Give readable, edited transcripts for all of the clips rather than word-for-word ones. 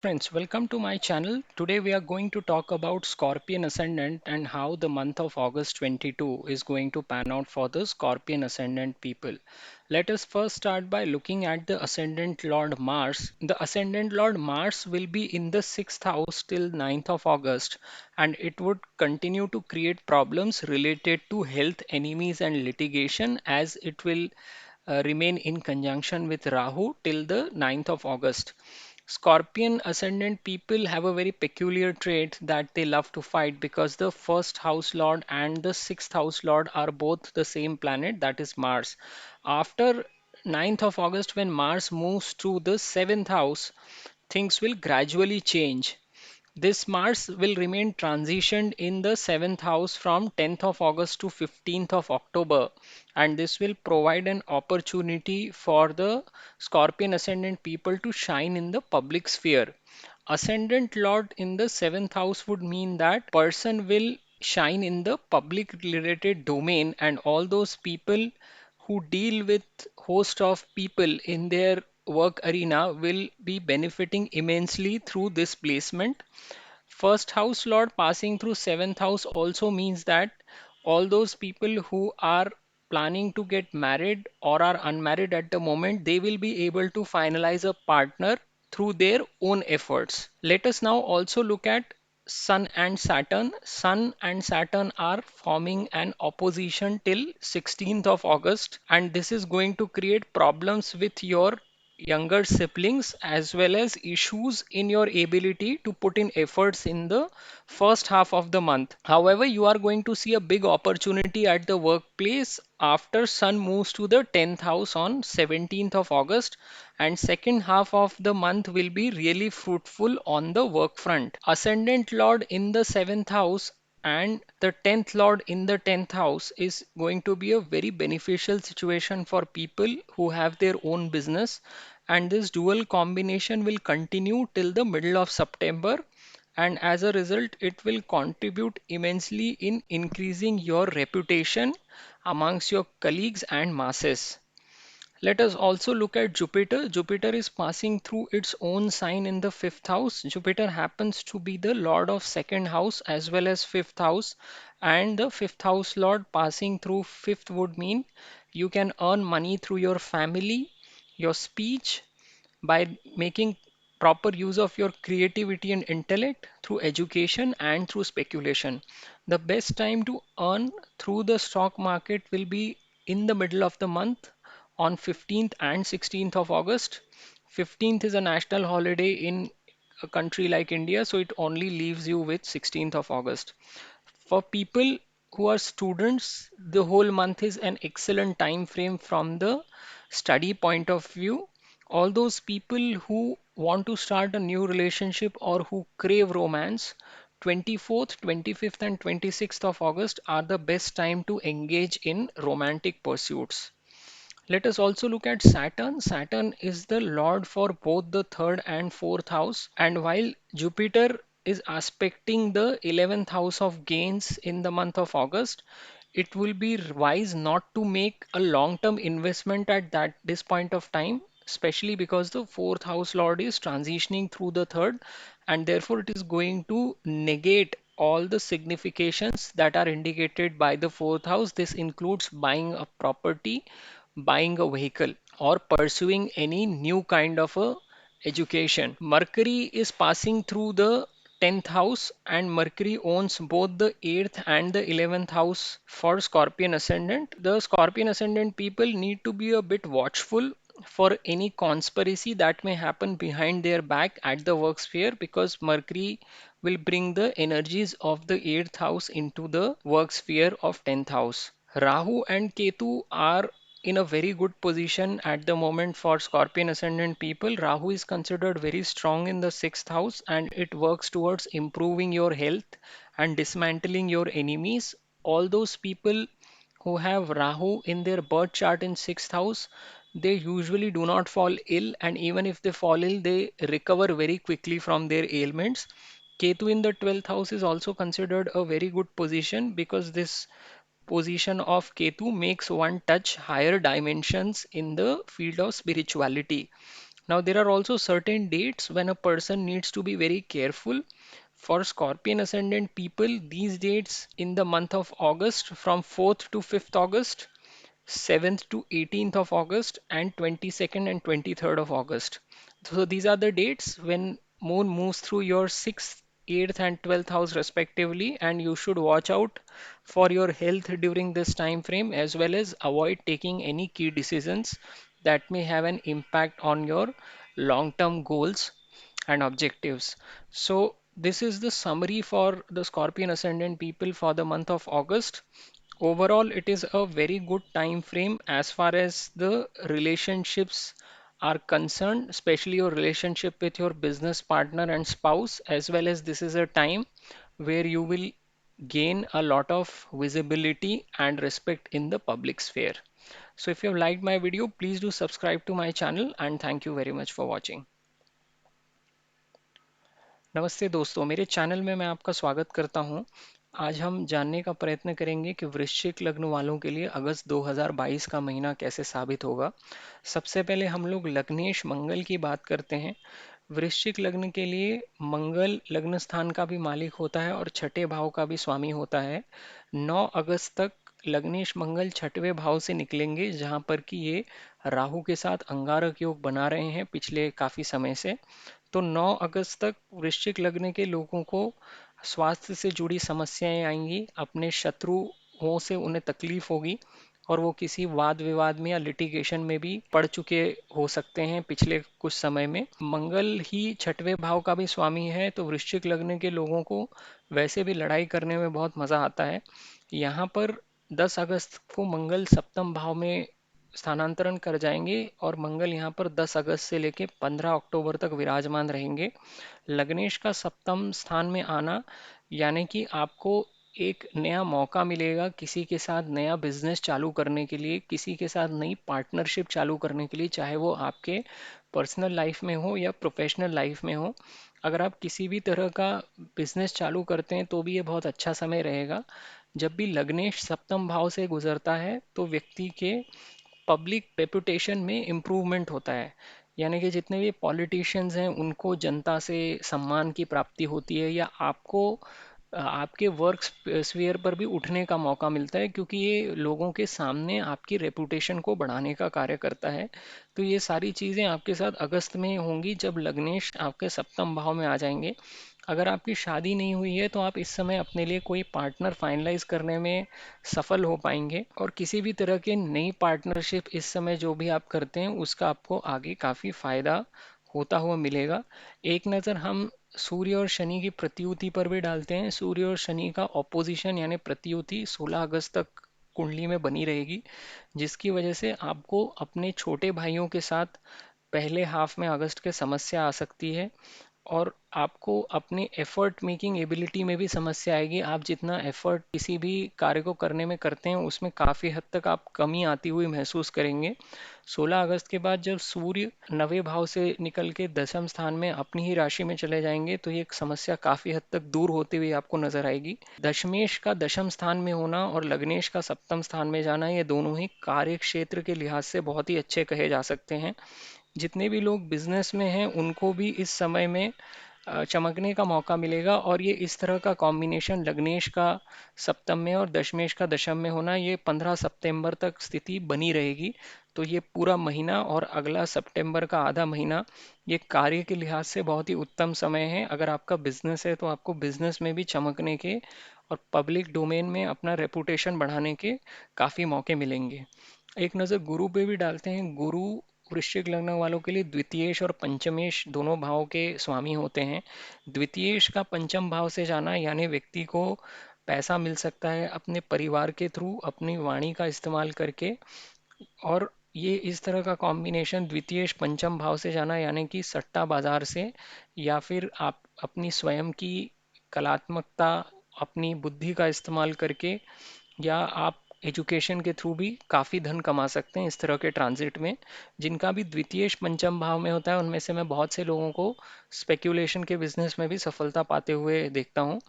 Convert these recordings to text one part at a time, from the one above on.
Friends, welcome to my channel. Today we are going to talk about Scorpion Ascendant and how the month of August 22 is going to pan out for the Scorpion Ascendant people. Let us first start by looking at the Ascendant Lord Mars. The Ascendant Lord Mars will be in the 6th house till 9th of August, and it would continue to create problems related to health, enemies and litigation, as it will remain in conjunction with Rahu till the 9th of August. Scorpion ascendant people have a very peculiar trait that they love to fight because the first house lord and the sixth house lord are both the same planet, that is Mars. After 9th of August, when Mars moves to the seventh house, things will gradually change. This Mars will remain transitioned in the seventh house from 10th of August to 15th of October, and this will provide an opportunity for the Scorpion ascendant people to shine in the public sphere. Ascendant Lord in the seventh house would mean that person will shine in the public related domain, and all those people who deal with host of people in their work arena will be benefiting immensely through this placement. First house lord passing through seventh house also means that all those people who are planning to get married or are unmarried at the moment, they will be able to finalize a partner through their own efforts. Let us now also look at Sun and Saturn. Sun and Saturn are forming an opposition till 16th of August, and this is going to create problems with your younger siblings as well as issues in your ability to put in efforts in the first half of the month. However, you are going to see a big opportunity at the workplace after Sun moves to the 10th house on 17th of August, and second half of the month will be really fruitful on the work front. Ascendant Lord in the 7th house and the 10th lord in the 10th house is going to be a very beneficial situation for people who have their own business, and this dual combination will continue till the middle of September, and as a result it will contribute immensely in increasing your reputation amongst your colleagues and masses. Let us also look at Jupiter. Jupiter is passing through its own sign in the fifth house. Jupiter happens to be the lord of second house as well as fifth house, and the fifth house lord passing through fifth would mean you can earn money through your family, your speech, by making proper use of your creativity and intellect through education and through speculation. The best time to earn through the stock market will be in the middle of the month on 15th and 16th of August. 15th is a national holiday in a country like India, so it only leaves you with 16th of August. For people who are students, the whole month is an excellent time frame from the study point of view. All those people who want to start a new relationship or who crave romance, 24th, 25th, and 26th of August are the best time to engage in romantic pursuits. Let us also look at Saturn. Saturn is the lord for both the third and fourth house. And while Jupiter is aspecting the 11th house of gains in the month of August, it will be wise not to make a long term investment at this point of time, especially because the fourth house lord is transitioning through the third, and therefore it is going to negate all the significations that are indicated by the fourth house. This includes buying a property, buying a vehicle, or pursuing any new kind of a education. Mercury is passing through the 10th house, and Mercury owns both the 8th and the 11th house for Scorpion ascendant. The Scorpion ascendant people need to be a bit watchful for any conspiracy that may happen behind their back at the work sphere, because Mercury will bring the energies of the 8th house into the work sphere of 10th house. Rahu and Ketu are in a very good position at the moment for Scorpion ascendant people. Rahu is considered very strong in the sixth house, and it works towards improving your health and dismantling your enemies. All those people who have Rahu in their birth chart in sixth house, they usually do not fall ill, and even if they fall ill, they recover very quickly from their ailments. Ketu in the 12th house is also considered a very good position because this position of Ketu makes one touch higher dimensions in the field of spirituality. Now, there are also certain dates when a person needs to be very careful. For Scorpion ascendant people, these dates in the month of August from 4th to 5th August, 7th to 18th of August, and 22nd and 23rd of August. So these are the dates when moon moves through your 6th, 8th and 12th house respectively, and you should watch out for your health during this time frame as well as avoid taking any key decisions that may have an impact on your long-term goals and objectives. So this is the summary for the Scorpion ascendant people for the month of August. Overall, it is a very good time frame as far as the relationships are concerned, especially your relationship with your business partner and spouse, as well as this is a time where you will gain a lot of visibility and respect in the public sphere. So if you have liked my video, please do subscribe to my channel and thank you very much for watching. नमस्ते दोस्तों, मेरे channel में मैं आपका स्वागत करता हूं। आज हम जानने का प्रयत्न करेंगे कि वृश्चिक लग्न वालों के लिए अगस्त 2022 का महीना कैसे साबित होगा। सबसे पहले हम लोग लग्नेश मंगल की बात करते हैं। वृश्चिक लग्न के लिए मंगल लग्न स्थान का भी मालिक होता है और छठे भाव का भी स्वामी होता है। 9 अगस्त तक लग्नेश मंगल छठवें भाव से निकलेंगे, जहां पर कि ये राहु के साथ अंगारक योग बना रहे हैं पिछले काफी समय से। तो 9 अगस्त तक वृश्चिक लग्न के लोगों को स्वास्थ्य से जुड़ी समस्याएं आएंगी, अपने शत्रुओं से उन्हें तकलीफ होगी और वो किसी वाद विवाद में या लिटिगेशन में भी पड़ चुके हो सकते हैं पिछले कुछ समय में। मंगल ही छठवें भाव का भी स्वामी है, तो वृश्चिक लग्न के लोगों को वैसे भी लड़ाई करने में बहुत मजा आता है। यहाँ पर 10 अगस्त को मंगल सप्तम भाव में स्थानांतरण कर जाएंगे और मंगल यहाँ पर 10 अगस्त से लेकर 15 अक्टूबर तक विराजमान रहेंगे। लग्नेश का सप्तम स्थान में आना यानी कि आपको एक नया मौका मिलेगा किसी के साथ नया बिजनेस चालू करने के लिए, किसी के साथ नई पार्टनरशिप चालू करने के लिए, चाहे वो आपके पर्सनल लाइफ में हो या प्रोफेशनल लाइफ में हो। अगर आप किसी भी तरह का बिजनेस चालू करते हैं तो भी ये बहुत अच्छा समय रहेगा। जब भी लग्नेश सप्तम भाव से गुजरता है तो व्यक्ति के पब्लिक रेपुटेशन में इम्प्रूवमेंट होता है, यानी कि जितने भी पॉलिटिशियंस हैं उनको जनता से सम्मान की प्राप्ति होती है या आपको आपके वर्क स्फीयर पर भी उठने का मौका मिलता है, क्योंकि ये लोगों के सामने आपकी रेपुटेशन को बढ़ाने का कार्य करता है। तो ये सारी चीज़ें आपके साथ अगस्त में होंगी जब लग्नेश आपके सप्तम भाव में आ जाएंगे। अगर आपकी शादी नहीं हुई है तो आप इस समय अपने लिए कोई पार्टनर फाइनलाइज करने में सफल हो पाएंगे और किसी भी तरह के नई पार्टनरशिप इस समय जो भी आप करते हैं उसका आपको आगे काफ़ी फायदा होता हुआ मिलेगा। एक नज़र हम सूर्य और शनि की प्रतियुति पर भी डालते हैं। सूर्य और शनि का ऑपोजिशन यानी प्रतियुति 16 अगस्त तक कुंडली में बनी रहेगी, जिसकी वजह से आपको अपने छोटे भाइयों के साथ पहले हाफ में अगस्त के समस्या आ सकती है और आपको अपने एफर्ट मेकिंग एबिलिटी में भी समस्या आएगी। आप जितना एफर्ट किसी भी कार्य को करने में करते हैं उसमें काफ़ी हद तक आप कमी आती हुई महसूस करेंगे। 16 अगस्त के बाद जब सूर्य नवे भाव से निकल के दशम स्थान में अपनी ही राशि में चले जाएंगे तो ये समस्या काफ़ी हद तक दूर होती हुई आपको नजर आएगी। दशमेश का दशम स्थान में होना और लग्नेश का सप्तम स्थान में जाना, ये दोनों ही कार्य क्षेत्र के लिहाज से बहुत ही अच्छे कहे जा सकते हैं। जितने भी लोग बिजनेस में हैं उनको भी इस समय में चमकने का मौका मिलेगा और ये इस तरह का कॉम्बिनेशन लग्नेश का सप्तम में और दशमेश का दशम में होना, ये 15 सितंबर तक स्थिति बनी रहेगी। तो ये पूरा महीना और अगला सितंबर का आधा महीना ये कार्य के लिहाज से बहुत ही उत्तम समय है। अगर आपका बिजनेस है तो आपको बिजनेस में भी चमकने के और पब्लिक डोमेन में अपना रेपुटेशन बढ़ाने के काफ़ी मौके मिलेंगे। एक नज़र गुरु पे भी डालते हैं। गुरु वृश्चिक लग्न वालों के लिए द्वितीयेश और पंचमेश दोनों भाव के स्वामी होते हैं। द्वितीयेश का पंचम भाव से जाना यानी व्यक्ति को पैसा मिल सकता है अपने परिवार के थ्रू अपनी वाणी का इस्तेमाल करके, और ये इस तरह का कॉम्बिनेशन द्वितीयेश पंचम भाव से जाना यानी कि सट्टा बाजार से या फिर आप अपनी स्वयं की कलात्मकता, अपनी बुद्धि का इस्तेमाल करके या आप एजुकेशन के थ्रू भी काफ़ी धन कमा सकते हैं इस तरह के ट्रांजिट में। जिनका भी द्वितीय पंचम भाव में होता है उनमें से मैं बहुत से लोगों को स्पेक्यूलेशन के बिजनेस में भी सफलता पाते हुए देखता हूँ।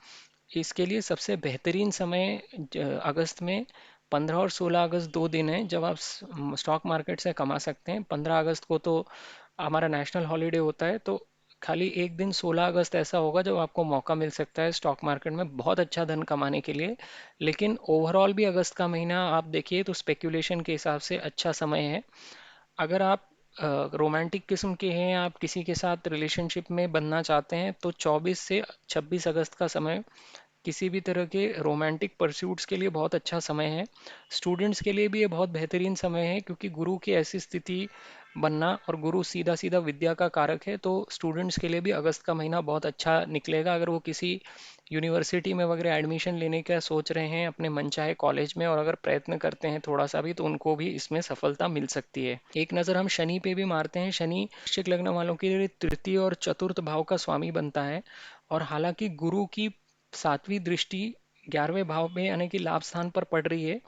इसके लिए सबसे बेहतरीन समय अगस्त में 15 और 16 अगस्त 2 दिन है जब आप स्टॉक मार्केट से कमा सकते हैं। 15 अगस्त को तो हमारा नेशनल हॉलीडे होता है, तो खाली एक दिन 16 अगस्त ऐसा होगा जब आपको मौका मिल सकता है स्टॉक मार्केट में बहुत अच्छा धन कमाने के लिए। लेकिन ओवरऑल भी अगस्त का महीना आप देखिए तो स्पेक्यूलेशन के हिसाब से अच्छा समय है। अगर आप रोमांटिक किस्म के हैं, आप किसी के साथ रिलेशनशिप में बनना चाहते हैं, तो 24 से 26 अगस्त का समय किसी भी तरह के रोमांटिक परस्यूट्स के लिए बहुत अच्छा समय है। स्टूडेंट्स के लिए भी ये बहुत बेहतरीन समय है, क्योंकि गुरु की ऐसी स्थिति बनना, और गुरु सीधा सीधा विद्या का कारक है, तो स्टूडेंट्स के लिए भी अगस्त का महीना बहुत अच्छा निकलेगा। अगर वो किसी यूनिवर्सिटी में वगैरह एडमिशन लेने का सोच रहे हैं अपने मनचाहे कॉलेज में, और अगर प्रयत्न करते हैं थोड़ा सा भी, तो उनको भी इसमें सफलता मिल सकती है। एक नज़र हम शनि पे भी मारते हैं। शनि वृश्चिक लग्न वालों के लिए तृतीय और चतुर्थ भाव का स्वामी बनता है। और हालांकि गुरु की सातवीं दृष्टि 11वें भाव में यानी कि लाभ स्थान पर पड़ रही है,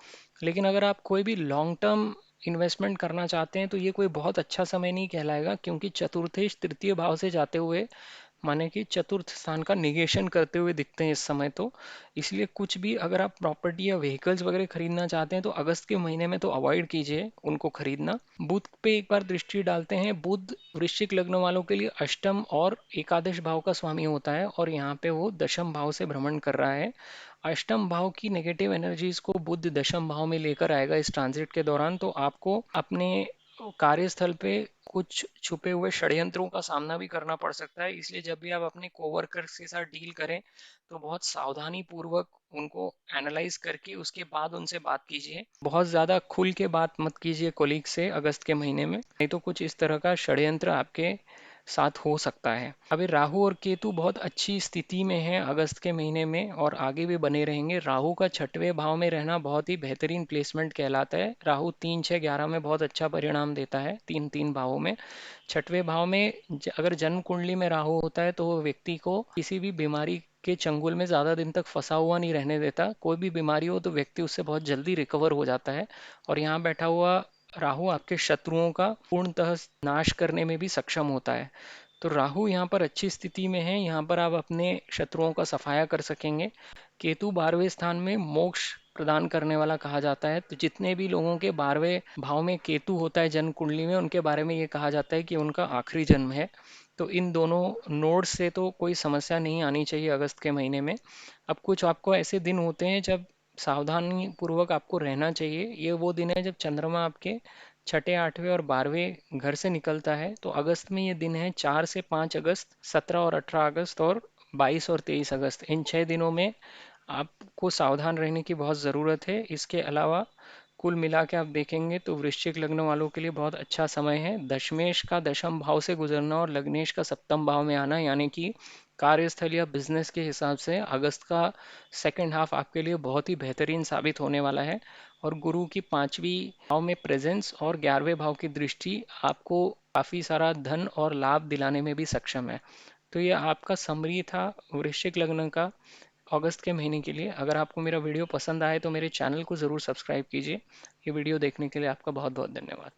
लेकिन अगर आप कोई भी लॉन्ग टर्म इन्वेस्टमेंट करना चाहते हैं तो ये कोई बहुत अच्छा समय नहीं कहलाएगा, क्योंकि चतुर्थेश तृतीय भाव से जाते हुए माने कि चतुर्थ स्थान का निगेशन करते हुए दिखते हैं इस समय। तो इसलिए कुछ भी अगर आप प्रॉपर्टी या व्हीकल्स वगैरह खरीदना चाहते हैं तो अगस्त के महीने में तो अवॉइड कीजिए उनको खरीदना। बुध पे एक बार दृष्टि डालते हैं। बुध वृश्चिक लग्न वालों के लिए अष्टम और एकादश भाव का स्वामी होता है, और यहाँ पे वो दशम भाव से भ्रमण कर रहा है। अष्टम भाव की नेगेटिव एनर्जीज को बुध दशम भाव में लेकर आएगा इस ट्रांजिट के दौरान, तो आपको अपने कार्यस्थल पे कुछ छुपे हुए षड्यंत्रों का सामना भी करना पड़ सकता है। इसलिए जब भी आप अपने कोवर्कर्स के साथ डील करें तो बहुत सावधानी पूर्वक उनको एनालाइज करके उसके बाद उनसे बात कीजिए। बहुत ज़्यादा खुल के बात मत कीजिए कोलीग से अगस्त के महीने में, नहीं तो कुछ इस तरह का षड्यंत्र आपके साथ हो सकता है। अभी राहु और केतु बहुत अच्छी स्थिति में हैं अगस्त के महीने में, और आगे भी बने रहेंगे। राहु का छठवें भाव में रहना बहुत ही बेहतरीन प्लेसमेंट कहलाता है। राहु 3, 6, 11 में बहुत अच्छा परिणाम देता है, तीन तीन भावों में। छठवें भाव में अगर जन्म कुंडली में राहु होता है तो वो व्यक्ति को किसी भी बीमारी के चंगुल में ज़्यादा दिन तक फंसा हुआ नहीं रहने देता। कोई भी बीमारी हो तो व्यक्ति उससे बहुत जल्दी रिकवर हो जाता है। और यहाँ बैठा हुआ राहु आपके शत्रुओं का पूर्णतः नाश करने में भी सक्षम होता है। तो राहु यहाँ पर अच्छी स्थिति में है, यहाँ पर आप अपने शत्रुओं का सफाया कर सकेंगे। केतु 12वें स्थान में मोक्ष प्रदान करने वाला कहा जाता है, तो जितने भी लोगों के 12वें भाव में केतु होता है जन्म कुंडली में, उनके बारे में ये कहा जाता है कि उनका आखिरी जन्म है। तो इन दोनों नोड से तो कोई समस्या नहीं आनी चाहिए अगस्त के महीने में। अब कुछ आपको ऐसे दिन होते हैं जब सावधानी पूर्वक आपको रहना चाहिए। ये वो दिन है जब चंद्रमा आपके छठे, 8वें और 12वें घर से निकलता है। तो अगस्त में ये दिन है 4 से 5 अगस्त, 17 और 18 अगस्त, और 22 और 23 अगस्त। इन 6 दिनों में आपको सावधान रहने की बहुत ज़रूरत है। इसके अलावा कुल मिला के आप देखेंगे तो वृश्चिक लग्न वालों के लिए बहुत अच्छा समय है। दशमेश का दशम भाव से गुजरना और लग्नेश का सप्तम भाव में आना, यानी कि कार्यस्थल या बिजनेस के हिसाब से अगस्त का सेकंड हाफ आपके लिए बहुत ही बेहतरीन साबित होने वाला है। और गुरु की 5वीं भाव में प्रेजेंस और 11वें भाव की दृष्टि आपको काफ़ी सारा धन और लाभ दिलाने में भी सक्षम है। तो ये आपका समरी था वृश्चिक लग्न का अगस्त के महीने के लिए। अगर आपको मेरा वीडियो पसंद आए तो मेरे चैनल को ज़रूर सब्सक्राइब कीजिए। ये वीडियो देखने के लिए आपका बहुत बहुत धन्यवाद।